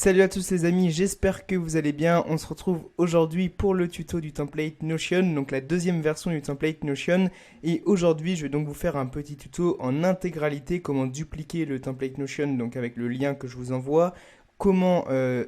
Salut à tous les amis, j'espère que vous allez bien. On se retrouve aujourd'hui pour le tuto du template Notion, donc la deuxième version du template Notion. Et aujourd'hui, je vais donc vous faire un petit tuto en intégralité, comment dupliquer le template Notion, donc avec le lien que je vous envoie, comment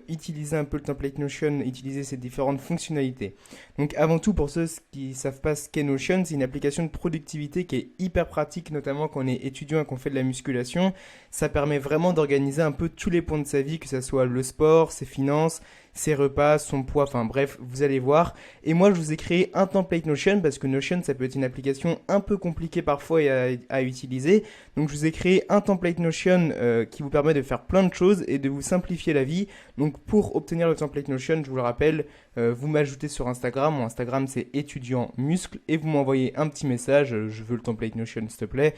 utiliser un peu le template Notion, utiliser ses différentes fonctionnalités. Donc avant tout, pour ceux qui ne savent pas ce qu'est Notion, c'est une application de productivité qui est hyper pratique, notamment quand on est étudiant et qu'on fait de la musculation. Ça permet vraiment d'organiser un peu tous les points de sa vie, que ce soit le sport, ses finances, ses repas, son poids, enfin bref, vous allez voir. Et moi, je vous ai créé un template Notion parce que Notion, ça peut être une application un peu compliquée parfois à utiliser. Donc, je vous ai créé un template Notion qui vous permet de faire plein de choses et de vous simplifier la vie. Donc, pour obtenir le template Notion, je vous le rappelle, vous m'ajoutez sur Instagram. Mon Instagram, c'est étudiant muscle et vous m'envoyez un petit message. Je veux le template Notion, s'il te plaît.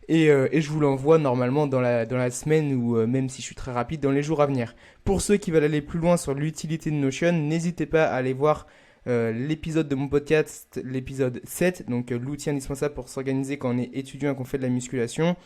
Et je vous l'envoie normalement dans la semaine ou même si je suis très rapide, dans les jours à venir. Pour ceux qui veulent aller plus loin sur l'utilité de Notion, n'hésitez pas à aller voir l'épisode de mon podcast, l'épisode 7, donc l'outil indispensable pour s'organiser quand on est étudiant et qu'on fait de la musculation.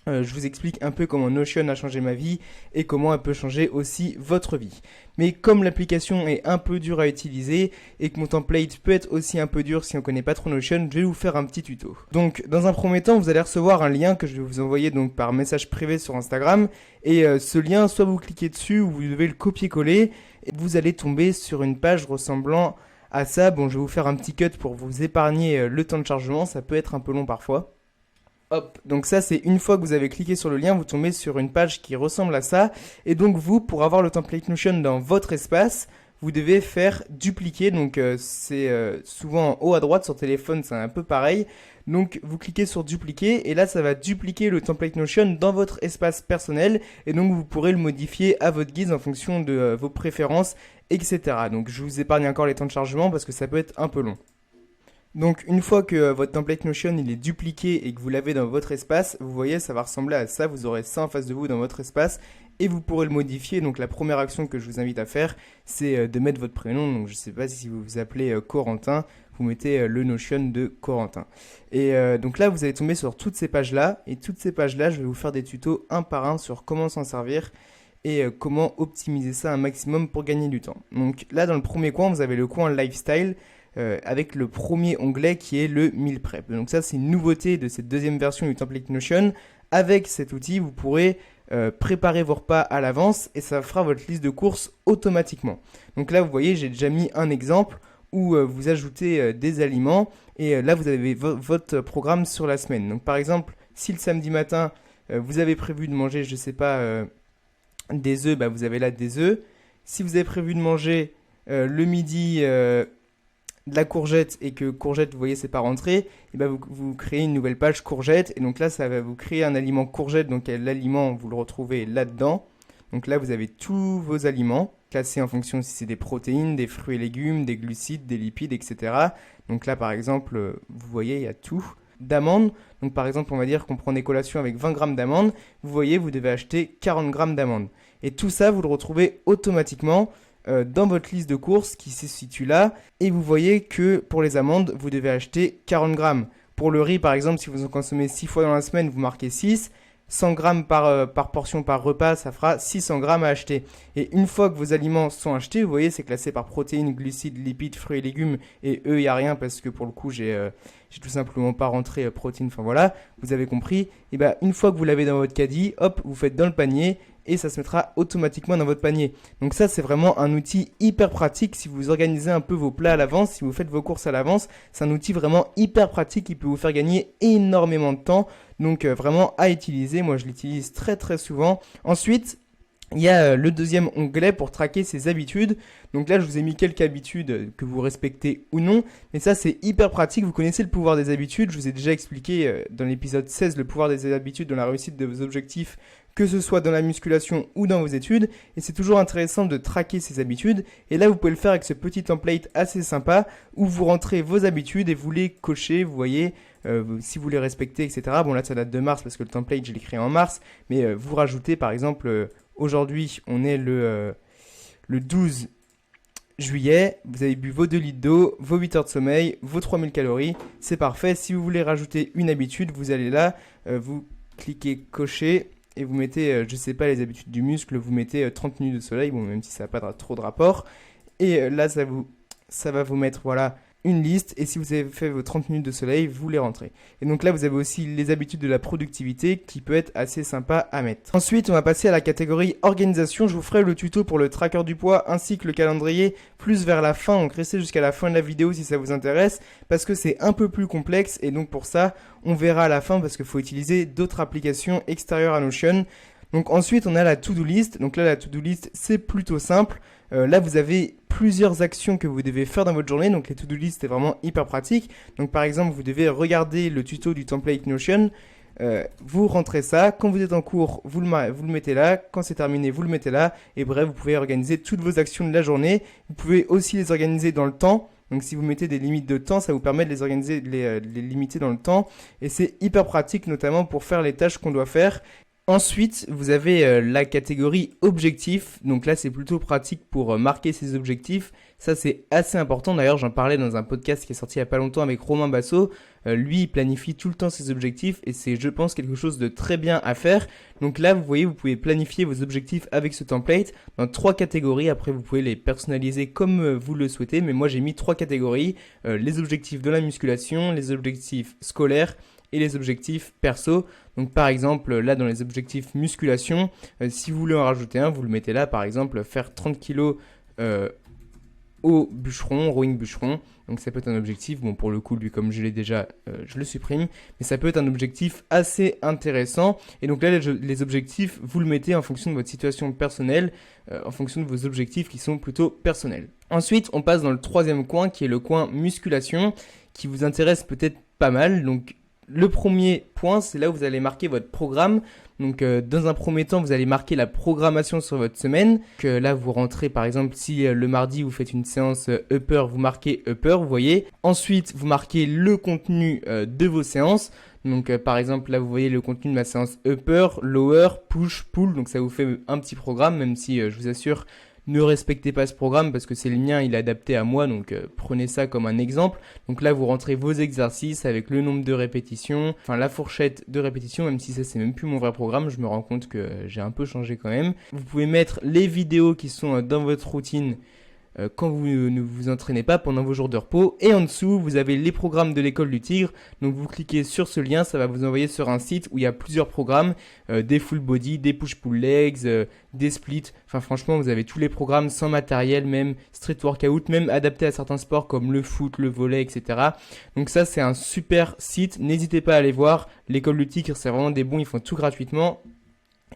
Je vous explique un peu comment Notion a changé ma vie et comment elle peut changer aussi votre vie. Mais comme l'application est un peu dure à utiliser et que mon template peut être aussi un peu dur si on ne connaît pas trop Notion, je vais vous faire un petit tuto. Donc dans un premier temps, vous allez recevoir un lien que je vais vous envoyer donc par message privé sur Instagram. Et ce lien, soit vous cliquez dessus ou vous devez le copier-coller et vous allez tomber sur une page ressemblant à ça. Bon, je vais vous faire un petit cut pour vous épargner le temps de chargement, ça peut être un peu long parfois. Hop, donc ça c'est une fois que vous avez cliqué sur le lien, vous tombez sur une page qui ressemble à ça. Et donc vous, pour avoir le template Notion dans votre espace, vous devez faire dupliquer. Donc c'est souvent en haut à droite sur téléphone, c'est un peu pareil. Donc vous cliquez sur dupliquer et là ça va dupliquer le template Notion dans votre espace personnel. Et donc vous pourrez le modifier à votre guise en fonction de vos préférences, etc. Donc je vous épargne encore les temps de chargement parce que ça peut être un peu long. Donc une fois que votre template Notion il est dupliqué et que vous l'avez dans votre espace, vous voyez ça va ressembler à ça, vous aurez ça en face de vous dans votre espace et vous pourrez le modifier. Donc la première action que je vous invite à faire, c'est de mettre votre prénom. Donc je ne sais pas si vous vous appelez Corentin, vous mettez le Notion de Corentin. Et donc là vous allez tomber sur toutes ces pages-là et toutes ces pages-là je vais vous faire des tutos un par un sur comment s'en servir et comment optimiser ça un maximum pour gagner du temps. Donc là dans le premier coin vous avez le coin lifestyle. Avec le premier onglet qui est le meal prep. Donc ça c'est une nouveauté de cette deuxième version du template Notion. Avec cet outil vous pourrez préparer vos repas à l'avance et ça fera votre liste de courses automatiquement. Donc là vous voyez j'ai déjà mis un exemple où vous ajoutez des aliments et là vous avez votre programme sur la semaine. Donc par exemple si le samedi matin vous avez prévu de manger je sais pas des œufs, bah, vous avez là des œufs. Si vous avez prévu de manger le midi de la courgette et que courgette, vous voyez, c'est pas rentré, et ben vous créez une nouvelle page courgette et donc là, ça va vous créer un aliment courgette. Donc l'aliment, vous le retrouvez là-dedans. Donc là, vous avez tous vos aliments classés en fonction si c'est des protéines, des fruits et légumes, des glucides, des lipides, etc. Donc là, par exemple, vous voyez, il y a tout. D'amandes, donc par exemple, on va dire qu'on prend des collations avec 20 grammes d'amandes. Vous voyez, vous devez acheter 40 grammes d'amandes. Et tout ça, vous le retrouvez automatiquement dans votre liste de courses qui se situe là. Et vous voyez que pour les amandes, vous devez acheter 40 grammes. Pour le riz, par exemple, si vous en consommez 6 fois dans la semaine, vous marquez 6. 100 grammes par portion par repas, ça fera 600 grammes à acheter. Et une fois que vos aliments sont achetés, vous voyez, c'est classé par protéines, glucides, lipides, fruits et légumes. Et eux, il n'y a rien parce que pour le coup, j'ai tout simplement pas rentré protéines. Enfin voilà, vous avez compris. Et bien, une fois que vous l'avez dans votre caddie, hop, vous faites dans le panier et ça se mettra automatiquement dans votre panier. Donc ça, c'est vraiment un outil hyper pratique si vous organisez un peu vos plats à l'avance, si vous faites vos courses à l'avance. C'est un outil vraiment hyper pratique qui peut vous faire gagner énormément de temps. Donc vraiment à utiliser, moi je l'utilise très très souvent. Ensuite, il y a le deuxième onglet pour traquer ses habitudes. Donc là, je vous ai mis quelques habitudes que vous respectez ou non. Mais ça, c'est hyper pratique. Vous connaissez le pouvoir des habitudes. Je vous ai déjà expliqué dans l'épisode 16 le pouvoir des habitudes dans la réussite de vos objectifs, que ce soit dans la musculation ou dans vos études. Et c'est toujours intéressant de traquer ses habitudes. Et là, vous pouvez le faire avec ce petit template assez sympa où vous rentrez vos habitudes et vous les cochez, vous voyez, si vous les respectez, etc. Bon, là, ça date de mars parce que le template, je l'ai créé en mars. Mais vous rajoutez, par exemple, aujourd'hui, on est le 12 juillet. Vous avez bu vos 2 litres d'eau, vos 8 heures de sommeil, vos 3000 calories. C'est parfait. Si vous voulez rajouter une habitude, vous allez là, vous cliquez cocher. et vous mettez, je sais pas, les habitudes du muscle, vous mettez 30 minutes de soleil, bon, même si ça n'a pas trop de rapport. Et là, ça va vous mettre, voilà, une liste, et si vous avez fait vos 30 minutes de soleil, vous les rentrez. Et donc là, vous avez aussi les habitudes de la productivité qui peut être assez sympa à mettre. Ensuite, on va passer à la catégorie organisation. Je vous ferai le tuto pour le tracker du poids ainsi que le calendrier plus vers la fin. Donc restez jusqu'à la fin de la vidéo si ça vous intéresse parce que c'est un peu plus complexe et donc pour ça, on verra à la fin parce qu'il faut utiliser d'autres applications extérieures à Notion. Donc ensuite, on a la to-do list. Donc là, la to-do list, c'est plutôt simple. Là, vous avez plusieurs actions que vous devez faire dans votre journée. Donc les to-do list, c'est vraiment hyper pratique. Donc par exemple, vous devez regarder le tuto du template Notion. Vous rentrez ça. Quand vous êtes en cours, vous le mettez là. Quand c'est terminé, vous le mettez là. Et bref, vous pouvez organiser toutes vos actions de la journée. Vous pouvez aussi les organiser dans le temps. Donc si vous mettez des limites de temps, ça vous permet de les organiser, de les limiter dans le temps. Et c'est hyper pratique, notamment pour faire les tâches qu'on doit faire. Ensuite, vous avez la catégorie objectifs. Donc là, c'est plutôt pratique pour marquer ses objectifs. Ça, c'est assez important. D'ailleurs, j'en parlais dans un podcast qui est sorti il n'y a pas longtemps avec Romain Basso. Lui, il planifie tout le temps ses objectifs et c'est, je pense, quelque chose de très bien à faire. Donc là, vous voyez, vous pouvez planifier vos objectifs avec ce template dans 3 catégories. Après, vous pouvez les personnaliser comme vous le souhaitez. Mais moi, j'ai mis 3 catégories. Les objectifs de la musculation, les objectifs scolaires et les objectifs perso. Donc par exemple, là dans les objectifs musculation, si vous voulez en rajouter un, vous le mettez là, par exemple, faire 30 kg au bûcheron, rowing bûcheron. Donc ça peut être un objectif, bon pour le coup lui comme je l'ai déjà, je le supprime, mais ça peut être un objectif assez intéressant. Et donc là les objectifs, vous le mettez en fonction de votre situation personnelle, en fonction de vos objectifs qui sont plutôt personnels. Ensuite, on passe dans le troisième coin qui est le coin musculation, qui vous intéresse peut-être pas mal. Donc le premier point, c'est là où vous allez marquer votre programme. Donc dans un premier temps, vous allez marquer la programmation sur votre semaine. Là, vous rentrez par exemple, si le mardi vous faites une séance upper, vous marquez upper, vous voyez. Ensuite, vous marquez le contenu de vos séances. Donc par exemple, là vous voyez le contenu de ma séance upper, lower, push, pull. Donc ça vous fait un petit programme, même si je vous assure, ne respectez pas ce programme parce que c'est le mien, il est adapté à moi, donc prenez ça comme un exemple. Donc là, vous rentrez vos exercices avec le nombre de répétitions, enfin la fourchette de répétitions, même si ça c'est même plus mon vrai programme, je me rends compte que j'ai un peu changé quand même. Vous pouvez mettre les vidéos qui sont dans votre routine quand vous ne vous entraînez pas pendant vos jours de repos. Et en dessous, vous avez les programmes de l'école du tigre. Donc vous cliquez sur ce lien, ça va vous envoyer sur un site où il y a plusieurs programmes, des full body, des push-pull legs, des splits. Enfin franchement, vous avez tous les programmes sans matériel, même street workout, même adaptés à certains sports comme le foot, le volley, etc. Donc ça, c'est un super site. N'hésitez pas à aller voir. L'école du tigre, c'est vraiment des bons, ils font tout gratuitement.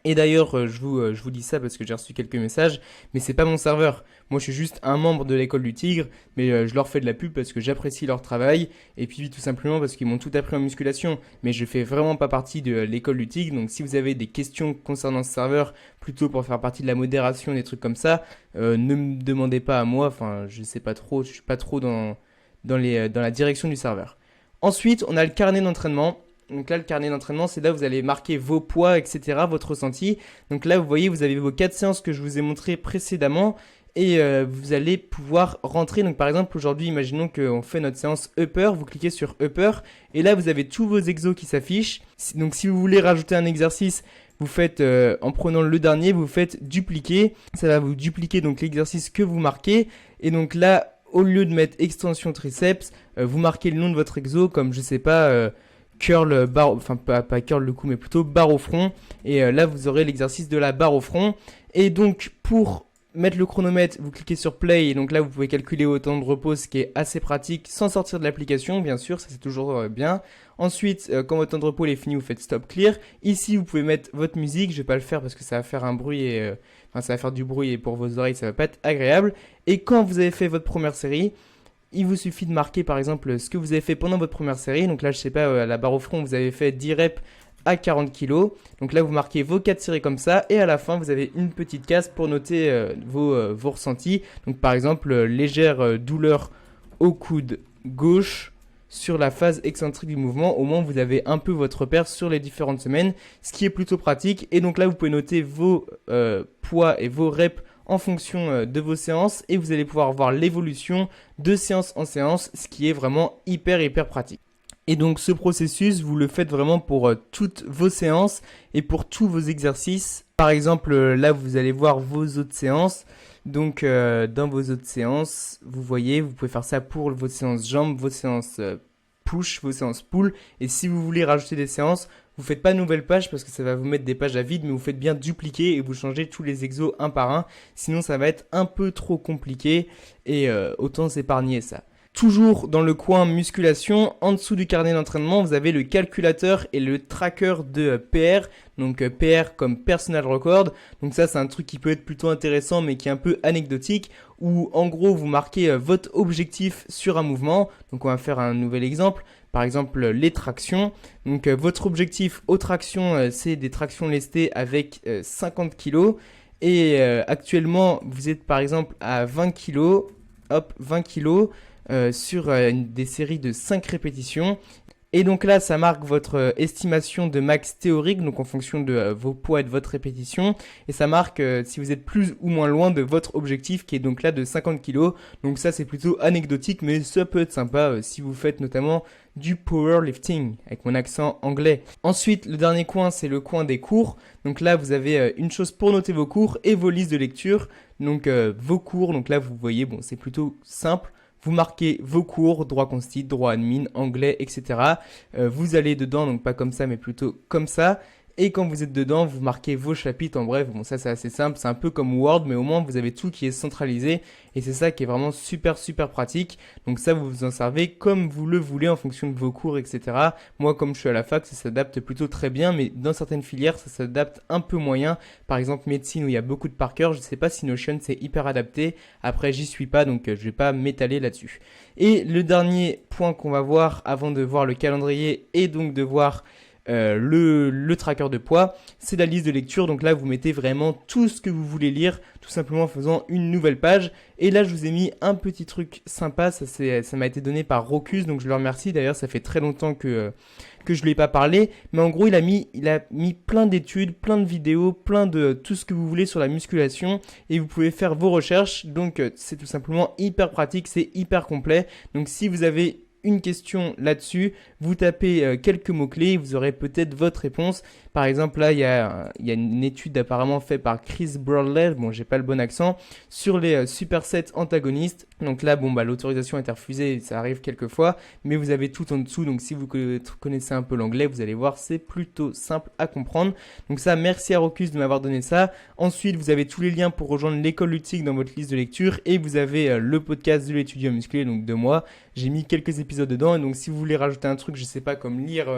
Et d'ailleurs, je vous dis ça parce que j'ai reçu quelques messages, mais c'est pas mon serveur. Moi, je suis juste un membre de l'école du tigre, mais je leur fais de la pub parce que j'apprécie leur travail et puis tout simplement parce qu'ils m'ont tout appris en musculation. Mais je fais vraiment pas partie de l'école du tigre, donc si vous avez des questions concernant ce serveur, plutôt pour faire partie de la modération, des trucs comme ça, ne me demandez pas à moi. Enfin, je sais pas trop, je suis pas trop dans la direction du serveur. Ensuite, on a le carnet d'entraînement. Donc là, le carnet d'entraînement, c'est là où vous allez marquer vos poids, etc., votre ressenti. Donc là, vous voyez, vous avez vos 4 séances que je vous ai montrées précédemment et vous allez pouvoir rentrer. Donc par exemple, aujourd'hui, imaginons qu'on fait notre séance upper, vous cliquez sur upper et là, vous avez tous vos exos qui s'affichent. Donc si vous voulez rajouter un exercice, vous faites, en prenant le dernier, vous faites dupliquer. Ça va vous dupliquer donc l'exercice que vous marquez. Et donc là, au lieu de mettre extension triceps, vous marquez le nom de votre exo comme, je sais pas... curl barre, enfin pas curl le cou mais plutôt barre au front et là vous aurez l'exercice de la barre au front et donc pour mettre le chronomètre vous cliquez sur play et donc là vous pouvez calculer votre temps de repos ce qui est assez pratique sans sortir de l'application bien sûr, ça c'est toujours bien. Ensuite quand votre temps de repos est fini vous faites stop clear. Ici vous pouvez mettre votre musique, je vais pas le faire parce que ça va faire un bruit et ça va faire du bruit et pour vos oreilles ça va pas être agréable. Et quand vous avez fait votre première série, il vous suffit de marquer par exemple ce que vous avez fait pendant votre première série. Donc là, je sais pas, à la barre au front, vous avez fait 10 reps à 40 kg. Donc là, vous marquez vos 4 séries comme ça. Et à la fin, vous avez une petite case pour noter vos ressentis. Donc par exemple, légère douleur au coude gauche sur la phase excentrique du mouvement. Au moins, vous avez un peu votre repère sur les différentes semaines, ce qui est plutôt pratique. Et donc là, vous pouvez noter vos poids et vos reps en fonction de vos séances et vous allez pouvoir voir l'évolution de séance en séance, ce qui est vraiment hyper pratique. Et donc ce processus, vous le faites vraiment pour toutes vos séances et pour tous vos exercices. Par exemple, là vous allez voir vos autres séances. Donc dans vos autres séances, vous voyez, vous pouvez faire ça pour vos séances jambes, vos séances push, vos séances pull. Et si vous voulez rajouter des séances, vous faites pas nouvelle page parce que ça va vous mettre des pages à vide, mais vous faites bien dupliquer et vous changez tous les exos un par un. Sinon ça va être un peu trop compliqué et autant s'épargner ça. Toujours dans le coin musculation, en dessous du carnet d'entraînement, vous avez le calculateur et le tracker de PR. Donc PR comme personal record. Donc ça c'est un truc qui peut être plutôt intéressant mais qui est un peu anecdotique. Où en gros vous marquez votre objectif sur un mouvement. Donc on va faire un nouvel exemple. Par exemple les tractions. Donc votre objectif aux tractions c'est des tractions lestées avec 50 kg. Et actuellement vous êtes par exemple à 20 kg. Hop 20 kg. Sur des séries de 5 répétitions. Et donc là, ça marque votre estimation de max théorique, donc en fonction de vos poids et de votre répétition. Et ça marque si vous êtes plus ou moins loin de votre objectif, qui est donc là de 50 kg. Donc ça, c'est plutôt anecdotique, mais ça peut être sympa si vous faites notamment du powerlifting, avec mon accent anglais. Ensuite, le dernier coin, c'est le coin des cours. Donc là, vous avez une chose pour noter vos cours et vos listes de lecture. Donc vos cours, donc là, vous voyez, bon, c'est plutôt simple. Vous marquez vos cours, droit consti, droit admin, anglais, etc. Vous allez dedans, donc pas comme ça, mais plutôt comme ça. Et quand vous êtes dedans, vous marquez vos chapitres. En bref, bon, ça c'est assez simple. C'est un peu comme Word, mais au moins vous avez tout qui est centralisé. Et c'est ça qui est vraiment super pratique. Donc ça, vous vous en servez comme vous le voulez en fonction de vos cours, etc. Moi, comme je suis à la fac, ça s'adapte plutôt très bien. Mais dans certaines filières, ça s'adapte un peu moyen. Par exemple, médecine où il y a beaucoup de par cœur. Je ne sais pas si Notion c'est hyper adapté. Après, j'y suis pas, donc je vais pas m'étaler là-dessus. Et le dernier point qu'on va voir avant de voir le calendrier et donc de voir le tracker de poids, c'est la liste de lecture. Donc là, vous mettez vraiment tout ce que vous voulez lire, tout simplement en faisant une nouvelle page. Et là, je vous ai mis un petit truc sympa. Ça m'a été donné par Rocus, donc je le remercie. D'ailleurs, ça fait très longtemps que je lui ai pas parlé. Mais en gros, il a mis plein d'études, plein de vidéos, plein de tout ce que vous voulez sur la musculation. Et vous pouvez faire vos recherches. Donc, c'est tout simplement hyper pratique, c'est hyper complet. Donc, si vous avez une question là-dessus, vous tapez quelques mots-clés, vous aurez peut-être votre réponse. Par exemple, là, il y a une étude apparemment faite par Chris Bradley, bon, j'ai pas le bon accent, sur les supersets antagonistes. Donc là, bon, l'autorisation est refusée, ça arrive quelques fois, mais vous avez tout en dessous. Donc si vous connaissez un peu l'anglais, vous allez voir, c'est plutôt simple à comprendre. Donc ça, merci à Rocus de m'avoir donné ça. Ensuite, vous avez tous les liens pour rejoindre l'école ludique dans votre liste de lecture et vous avez le podcast de l'étudiant musclé, donc de moi. J'ai mis quelques épisodes dedans, et donc si vous voulez rajouter un truc, je sais pas, comme lire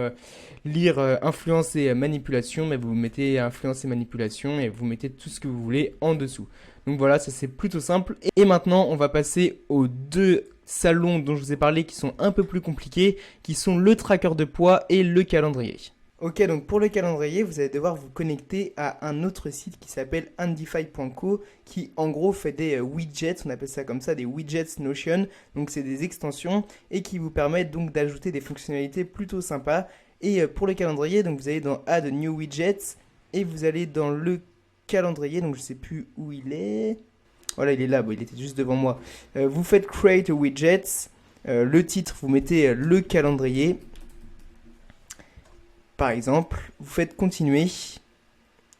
influence et manipulation, mais vous mettez influence et manipulation et vous mettez tout ce que vous voulez en dessous. Donc voilà, ça c'est plutôt simple. Et maintenant, on va passer aux deux salons dont je vous ai parlé qui sont un peu plus compliqués, qui sont le tracker de poids et le calendrier. Ok, donc pour le calendrier, vous allez devoir vous connecter à un autre site qui s'appelle Handify.co qui en gros fait des widgets, on appelle ça comme ça, des widgets Notion. Donc c'est des extensions et qui vous permettent donc d'ajouter des fonctionnalités plutôt sympas. Et pour le calendrier, donc vous allez dans Add New Widgets et vous allez dans le calendrier, donc je ne sais plus où il est. Voilà, il est là, bon, il était juste devant moi. Vous faites Create a Widgets, le titre, vous mettez le calendrier. Par exemple, vous faites continuer.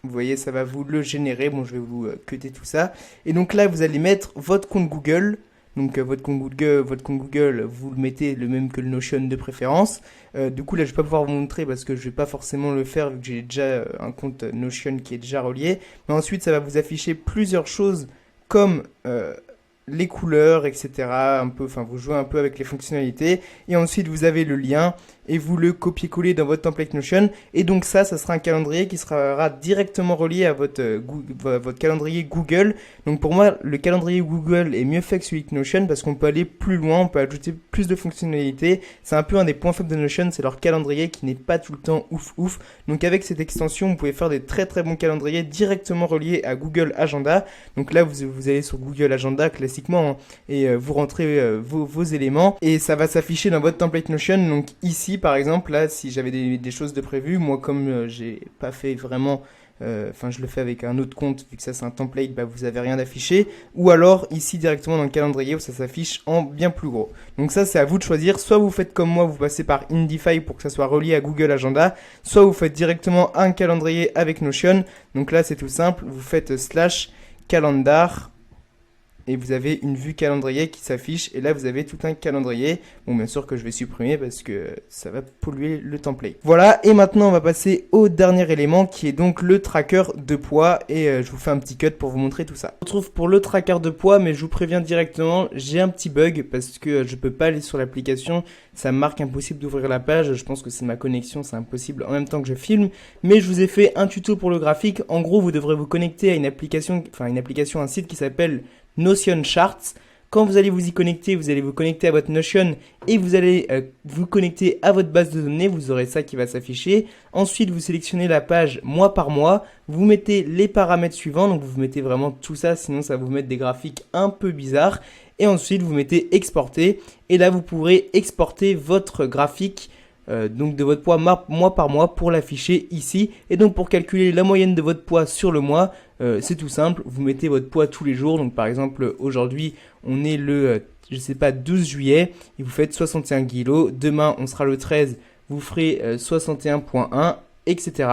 Vous voyez, ça va vous le générer. Bon, je vais vous cutter tout ça. Et donc là, vous allez mettre votre compte Google. Donc votre compte Google, vous le mettez le même que le Notion de préférence. Du coup, là, je vais pas pouvoir vous montrer parce que je vais pas forcément le faire vu que j'ai déjà un compte Notion qui est déjà relié. Mais ensuite, ça va vous afficher plusieurs choses comme les couleurs, etc. Vous jouez un peu avec les fonctionnalités. Et ensuite, vous avez le lien et vous le copiez-collez dans votre template Notion. Et donc ça sera un calendrier qui sera directement relié à votre calendrier Google. Donc pour moi, le calendrier Google est mieux fait que celui de Notion parce qu'on peut aller plus loin, on peut ajouter plus de fonctionnalités. C'est un peu un des points faibles de Notion, c'est leur calendrier qui n'est pas tout le temps ouf. Donc avec cette extension, vous pouvez faire des très très bons calendriers directement reliés à Google Agenda. Donc là, vous allez sur Google Agenda classiquement et vous rentrez vos éléments et ça va s'afficher dans votre template Notion. Donc ici, par exemple, là, si j'avais des choses de prévues, moi comme j'ai pas fait vraiment enfin je le fais avec un autre compte, vu que ça c'est un template, bah, vous avez rien d'affiché, ou alors ici directement dans le calendrier où ça s'affiche en bien plus gros. Donc ça c'est à vous de choisir, soit vous faites comme moi, vous passez par Indify pour que ça soit relié à Google Agenda, soit vous faites directement un calendrier avec Notion. Donc là c'est tout simple, vous faites /calendar et vous avez une vue calendrier qui s'affiche et là vous avez tout un calendrier. Bon, bien sûr que je vais supprimer parce que ça va polluer le template. Voilà, et maintenant on va passer au dernier élément qui est donc le tracker de poids et je vous fais un petit cut pour vous montrer tout ça. On se retrouve pour le tracker de poids, mais je vous préviens directement, j'ai un petit bug parce que je peux pas aller sur l'application, ça me marque impossible d'ouvrir la page, je pense que c'est ma connexion, c'est impossible en même temps que je filme, mais je vous ai fait un tuto pour le graphique. En gros, vous devrez vous connecter à une application, un site qui s'appelle Notion Charts. Quand vous allez vous y connecter, vous allez vous connecter à votre Notion et vous allez vous connecter à votre base de données. Vous aurez ça qui va s'afficher. Ensuite, vous sélectionnez la page mois par mois. Vous mettez les paramètres suivants. Donc, vous mettez vraiment tout ça, sinon ça va vous mettre des graphiques un peu bizarres. Et ensuite, vous mettez exporter. Et là, vous pourrez exporter votre graphique donc de votre poids mois par mois pour l'afficher ici. Et donc pour calculer la moyenne de votre poids sur le mois, c'est tout simple, vous mettez votre poids tous les jours. Donc par exemple aujourd'hui on est le 12 juillet et vous faites 61 kg. Demain on sera le 13, vous ferez 61.1, etc.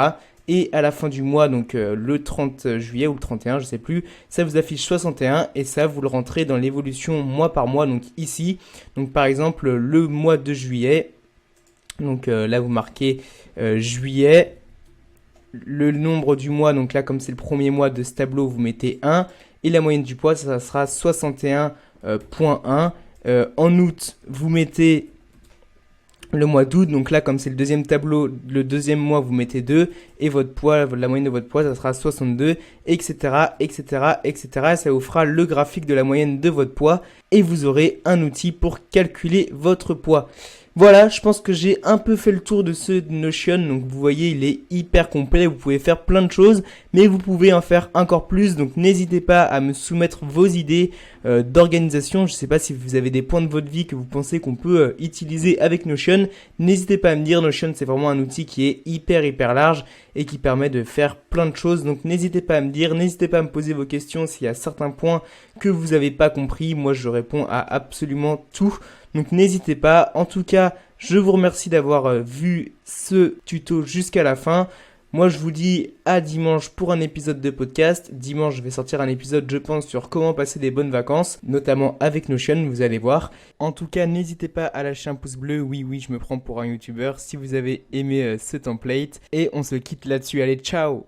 Et à la fin du mois, donc le 30 juillet ou le 31, je sais plus, ça vous affiche 61 et ça vous le rentrez dans l'évolution mois par mois, donc ici. Donc par exemple le mois de juillet, donc là vous marquez juillet, le nombre du mois, donc là comme c'est le premier mois de ce tableau vous mettez 1 et la moyenne du poids ça sera 61.1. En août vous mettez le mois d'août, donc là comme c'est le deuxième tableau, le deuxième mois vous mettez 2 et votre poids, la moyenne de votre poids ça sera 62, etc. etc. etc. Ça vous fera le graphique de la moyenne de votre poids et vous aurez un outil pour calculer votre poids. Voilà, je pense que j'ai un peu fait le tour de ce Notion, donc vous voyez il est hyper complet, vous pouvez faire plein de choses, mais vous pouvez en faire encore plus, donc n'hésitez pas à me soumettre vos idées d'organisation. Je ne sais pas si vous avez des points de votre vie que vous pensez qu'on peut utiliser avec Notion, n'hésitez pas à me dire. Notion c'est vraiment un outil qui est hyper large et qui permet de faire plein de choses, donc n'hésitez pas à me dire, n'hésitez pas à me poser vos questions s'il y a certains points que vous n'avez pas compris, moi je réponds à absolument tout. Donc n'hésitez pas. En tout cas, je vous remercie d'avoir vu ce tuto jusqu'à la fin. Moi, je vous dis à dimanche pour un épisode de podcast. Dimanche, je vais sortir un épisode, je pense, sur comment passer des bonnes vacances, notamment avec Notion, vous allez voir. En tout cas, n'hésitez pas à lâcher un pouce bleu. Oui, je me prends pour un YouTuber si vous avez aimé ce template. Et on se quitte là-dessus. Allez, ciao!